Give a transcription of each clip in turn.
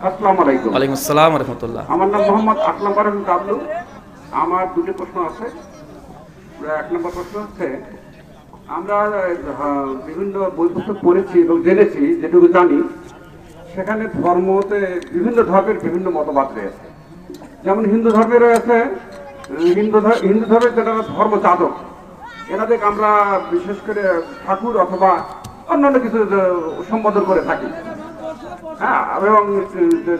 আসসালামু আলাইকুম। ওয়ালাইকুম আসসালাম ওয়া রাহমাতুল্লাহ। আমার নাম মোহাম্মদ আকরাম বারুন কাবলু। আমার দুটি প্রশ্ন আছে। এক নম্বর প্রশ্ন হচ্ছে, আমরা বিভিন্ন বই পুস্তক পড়েছি এবং জেনেছি, যেটুকু জানি সেখানে ধর্মতে বিভিন্ন ধর্মের বিভিন্ন মতবাদ রয়েছে। যেমন হিন্দু ধর্মে রয়েছে হিন্দু ধর্মের যারা ধর্ম যাজক, এনাদের আমরা বিশেষ করে ঠাকুর অথবা অন্যান্য কিছু সম্বোধন করে থাকি। হ্যাঁ, এবং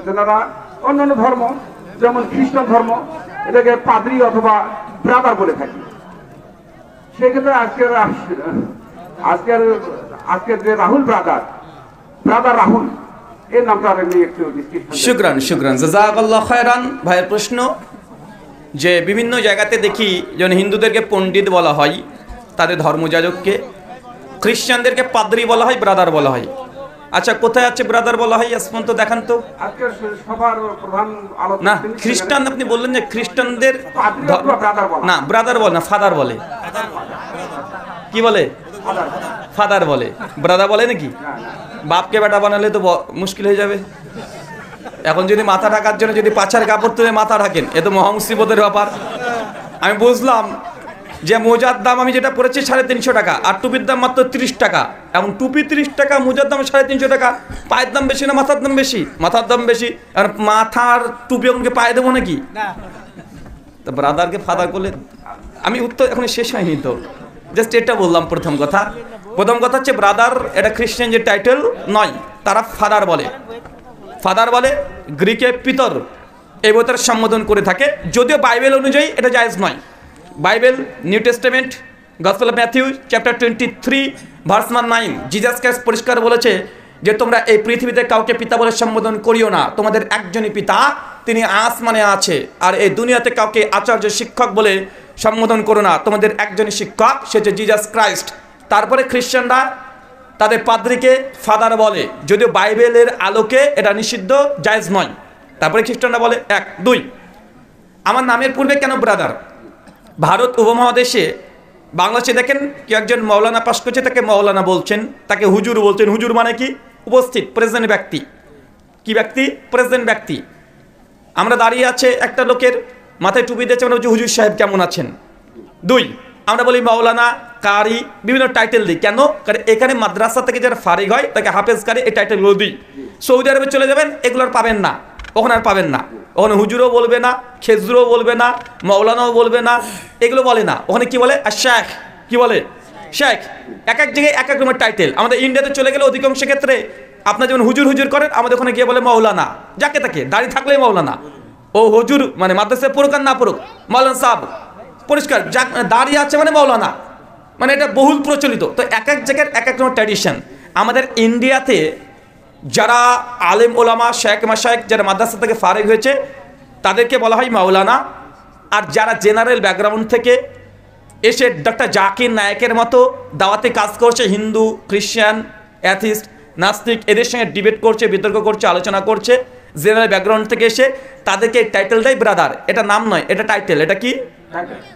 যারা অন্যান্য ধর্ম যেমন খ্রিস্টান ধর্ম, এটাকে পাদ্রী অথবা ব্রাদার বলে থাকি। সেক্ষেত্রে আজকের যে রাহুল ব্রাদার রাহুল, এর নামটা আমি একটু শুকরান জাযাকাল্লাহু খায়রান। ভাইয়ের প্রশ্ন যে বিভিন্ন জায়গাতে দেখি যেমন হিন্দুদেরকে পণ্ডিত বলা হয়, তাদের ধর্মযাজককে, খ্রিস্টানদেরকে পাদ্রী বলা হয়, ব্রাদার বলা হয়। আচ্ছা, কোথায় আছে ব্রাদার বলা হয়? আসমান তো দেখান তো। না, খ্রিস্টান আপনি বললেন যে খ্রিস্টানদের না ব্রাদার বলে না, ফাদার বলে। কি বলে? ফাদার বলে, ব্রাদার বলে নাকি? বাপকে বেটা বানালে তো মুশকিল হয়ে যাবে। এখন যদি মাথা ঢাকার জন্য যদি পাছার কাপড় তুলে মাথা ঢাকেন, এ তো মহা মুসিবতের ব্যাপার। আমি বুঝলাম যে মোজার দাম আমি যেটা পড়েছি 350 টাকা, আর টুপির দাম মাত্র 30 টাকা। এবং টুপি 30 টাকা, মোজার দাম 350 টাকা। পায়ের দাম বেশি না মাথার দাম বেশি? মাথার দাম বেশি। আর মাথার টুপি আমাকে পায়ে দেবো নাকি? তা ব্রাদারকে ফাদার করলে আমি উত্তর এখন শেষ হয়নি তো, জাস্ট এটা বললাম। প্রথম কথা হচ্ছে ব্রাদার এটা খ্রিস্টান যে টাইটেল নয়, তারা ফাদার বলে। ফাদার বলে, গ্রিকে পিতর এই বইটার সম্বোধন করে থাকে, যদিও বাইবেল অনুযায়ী এটা জায়েজ নয়। Bible new testament gospel of Matthew chapter 23 verse 9, Jesus Christ পরিষ্কার বলেছে যে তোমরা এই পৃথিবীতে কাউকে পিতা বলে সম্বোধন করিও না, তোমাদের একজনই পিতা, তিনি আসমানে আছে। আর এই দুনিয়াতে কাউকে আচার্য শিক্ষক বলে সম্বোধন করো না, তোমাদের একজনই শিক্ষক, সে হচ্ছে জিজাস ক্রাইস্ট। তারপরে খ্রিস্টানরা তাদের পাদ্রীকে ফাদার বলে, যদিও বাইবেলের আলোকে এটা নিষিদ্ধ, জায়েজ নয়। তারপরে খ্রিস্টানরা বলে 1, 2 আমার নামের পূর্বে কেন ব্রাদার? ভারত উপমহাদেশে বাংলাদেশে দেখেন কেউ একজন মৌলানা পাশ করছে, তাকে মৌলানা বলছেন, তাকে হুজুর বলছেন। হুজুর মানে কি? উপস্থিত, প্রেজেন্ট ব্যক্তি। কি ব্যক্তি? প্রেজেন্ট ব্যক্তি। আমরা দাঁড়িয়ে আছে একটা লোকের মাথায় টুপি দিয়েছে, আমরা বলছি হুজুর সাহেব কেমন আছেন। 2 আমরা বলি মৌলানা, কারি, বিভিন্ন টাইটেল দিই। কেন? কারণ এখানে মাদ্রাসা থেকে যারা ফারিগ হয় তাকে হাফেজ কারি, এই টাইটেলগুলো দিই। সৌদি আরবে চলে যাবেন, এগুলো আর পাবেন না, ওখানে আর পাবেন না। ওখানে হুজুরও বলবে না, খেজুরও বলবে না, মৌলানাও বলবে না, এগুলো বলে না। ওখানে কি বলে? আর শেখ। কি বলে? শেখ। এক এক জায়গায় এক এক রকমের টাইটেল। আমাদের ইন্ডিয়াতে চলে গেলে অধিকাংশ ক্ষেত্রে আপনার যেমন হুজুর হুজুর করেন, আমাদের ওখানে গিয়ে বলে মৌলানা, যাকে তাকে, দাড়ি থাকলেই মৌলানা। ও হুজুর মানে মাদ্রাসায় পড়ুক আর না পড়ুক, মৌলানা সাহেব পরিষ্কার, যা দাঁড়িয়ে আছে মানে মৌলানা, মানে এটা বহুল প্রচলিত। তো এক এক জায়গার এক এক রকম ট্র্যাডিশন। আমাদের ইন্ডিয়াতে যারা আলেম ওলামা, শেখ মাশায়েখ, যারা মাদ্রাসা থেকে ফারিগ হয়েছে, তাদেরকে বলা হয় মাওলানা। আর যারা জেনারেল ব্যাকগ্রাউন্ড থেকে এসে ডক্টর জাকির নায়েকের মতো দাওয়াতে কাজ করছে, হিন্দু, খ্রিস্টান, অ্যাথিস্ট, নাস্তিক, এদের সঙ্গে ডিবেট করছে, বিতর্ক করছে, আলোচনা করছে, জেনারেল ব্যাকগ্রাউন্ড থেকে এসে, তাদেরকে টাইটেলটাই ব্রাদার। এটা নাম নয়, এটা টাইটেল। এটা কি?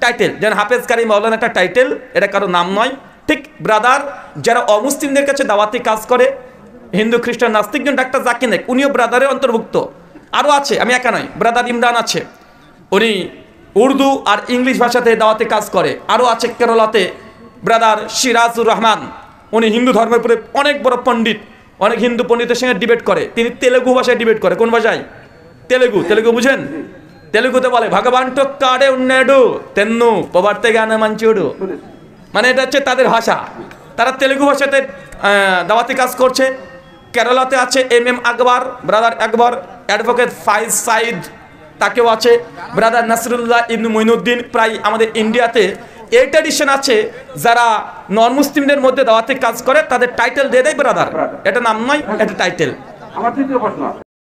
টাইটেল। যেমন হাফেজ কারি, মৌলানা একটা টাইটেল, এটা কারো নাম নয়। ঠিক ব্রাদার যারা অমুসলিমদের কাছে দাওয়াতে কাজ করে, হিন্দু, খ্রিস্টান, নাস্তিক, যেমন ডাক্তার জাকির নায়েক, উনিও ব্রাদারের অন্তর্ভুক্ত। আরও আছে, আমি একা নয়, ব্রাদার ইমরান আছে, উনি উর্দু আর ইংলিশ ভাষাতে দাওয়াতে কাজ করে। আরও আছে কেরালাতে ব্রাদার সিরাজুর রহমান, উনি হিন্দু ধর্মের উপরে অনেক বড় পণ্ডিত, অনেক হিন্দু পণ্ডিতের সঙ্গে ডিবেট করে। তিনি তেলেগু ভাষায় ডিবেট করে। কোন ভাষায়? তেলেগু বুঝেন? তেলেগুতে বলে ভগবান টোক্কাডে উন্নেডু তেন্নু পবার্তে গানে মাঞ্চুডু, মানে এটা হচ্ছে তাদের ভাষা। তারা তেলেগু ভাষাতে দাওয়াতি কাজ করছে। কেরালাতে আছে MM আকবর, ব্রাদার আকবর, অ্যাডভোকেট ফাইজ সাইদ, তাকেও আছে, ব্রাদার নাসরুল্লাহ ইবনু মঈনুদ্দিন। প্রায় আমাদের ইন্ডিয়াতে এই ট্র্যাডিশন আছে, যারা নন মুসলিমদের মধ্যে দাওয়াতে কাজ করে তাদের টাইটেল দিয়ে দেয় ব্রাদার। এটা নাম নয়, এটা টাইটেল। আমার তৃতীয় প্রশ্ন।